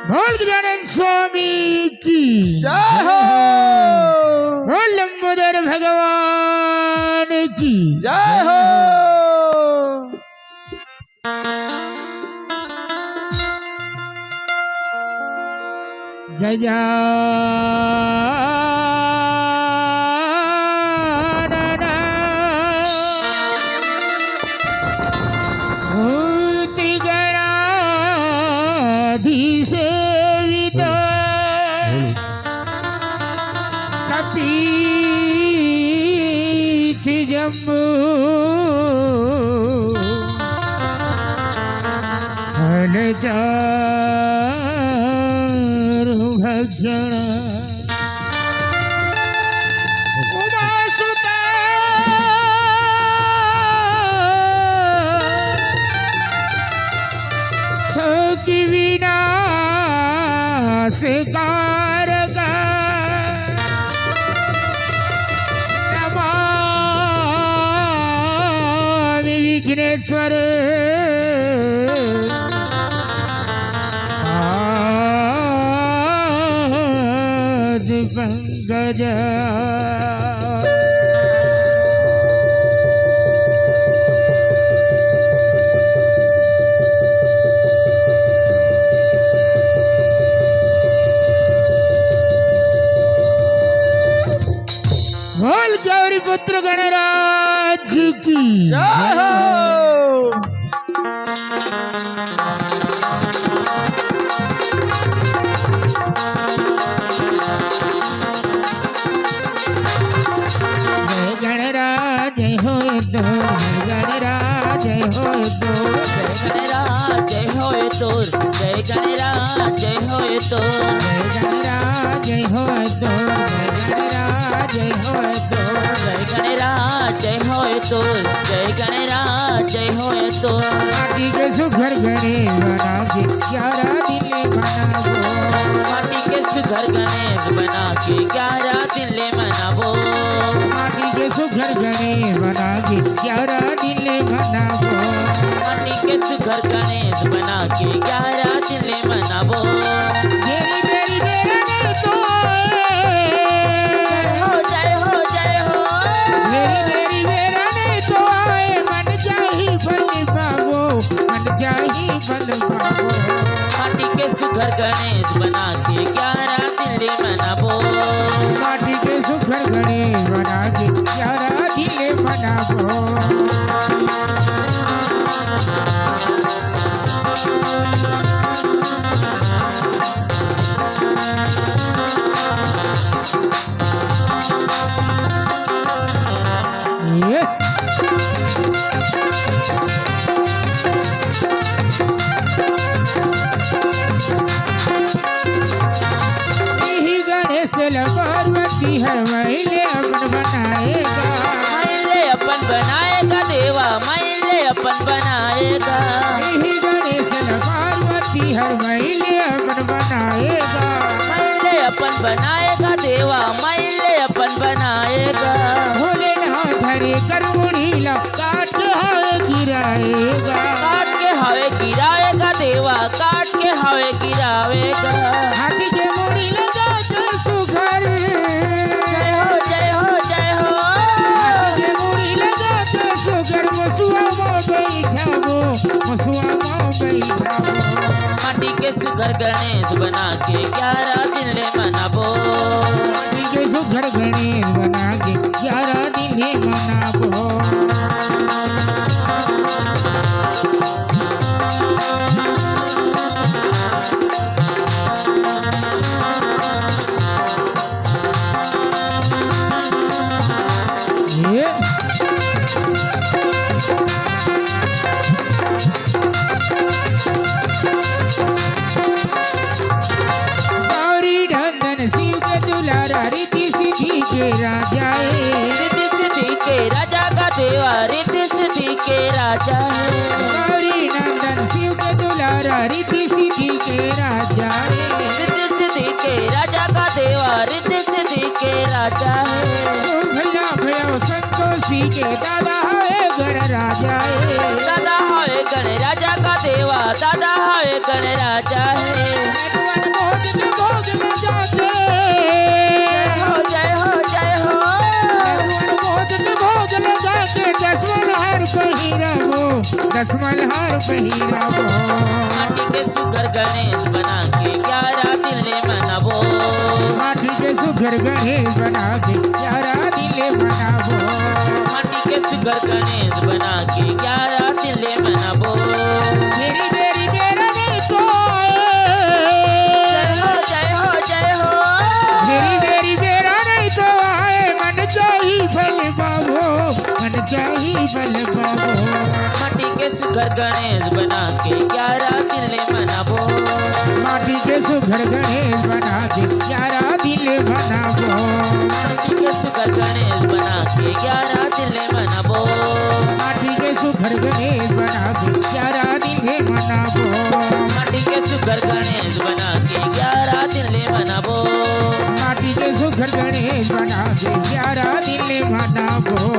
भोजगणन स्वामी की जय हो। लंबोदर भगवान की जय हो। गजानन भूतिगणाधिसेवित कपीति जम्बू हलचारु भक्षण उमासुता सखी विनाशकारक नमामि विघ्नेश्वर पंकज बोल गौरी पुत्र गणराज की जय हो। गणराज हो तो गणराज हो तो गणराज हो तो जय गणराज हो तो गणराज हो तो गणराज हो तो जय गणराज हो तो जय गणराज हो तो माटी के सुघर गणे बना के 11 दिन मनाबो माटी के सुघर गणेश बना के 11 दिन ले मनाबो माटी के सुघर गणे बना के 11 दिन मनाबो माटी के सुघर गणेश बना के 11 दिन ले मनाबो मेरी मेरी मेरा ने तो जय हो जय हो मेरी मेरा ने तो आए मन जाही बल पावो मन जाही बल पावो माटी के सुघर गणेश बना के 11 दिन ले मनाबो माटी के सुघर गणे बना के 11 दिन मनाबो पार्वती है मैले अपन बनाएगा मैले अपन बनाएगा देवा मैले अपन बनाएगा गणेश पार्वती है मैले अपन बनाएगा मैले अपन बनाएगा देवा मैले अपन बनाएगा भोलेनाथ हरे करुणी काट हवे गिराएगा काट के हवे गिराएगा देवा काट के हवे गिराएगा हाथी के मुड़ी लगा के सुघर जय हो जय हो जय हो हाथी के मुड़ी लगा के सुघर मसुआ बैठाबो माटी के सुघर गणेश बना के 11 दिन ले मनाबो माटी के सुघर गणेश बना के 11 दिन मनाबो गौरी नंदन शिव के दुलारा रिद्धि सिद्धि के राजा रिद्धि सिद्धि के राजा का देवा रिद्धि सिद्धि के राजा है गौरी नंदन शिव के दुलारा रिद्धि सिद्धि के राजा रिद्धि सिद्धि के राजा का देवा रिद्धि सिद्धि के राजा है भैया भयो संतोषी के दादा है गण राजा दादा है गण राजा का देवा दादा है गण राजा है दस मल्हार पहिरावो माटी के सुगर गणेश बना के 11 दिन ले मनाबो माटी के सुघर गणेश बना के 11 दिन ले मनावो माटी के सुगर गणेश बना के 11 दिन ले मनाबो मेरी बेरी मेरा नहीं तो जय हो जय हो जय हो मेरी बेरी मेरा नहीं तो आए मन चाही बल बाबो मन चाही बल बाबो माटी के सुगर गणेश बना के 11 दिन ले मनाबो माटी के सुघर गणेश बना के 11 दिन ले मनावो माटी के सुगर गणेश बना के 11 दिन ले मनाबो माटी के सुघर गणेश बना के 11 दिन ले मनावो माटी के सुगर गणेश बना के 11 दिन ले मनाबो माटी के सुघर गणेश बना के 11 दिन ले मनावो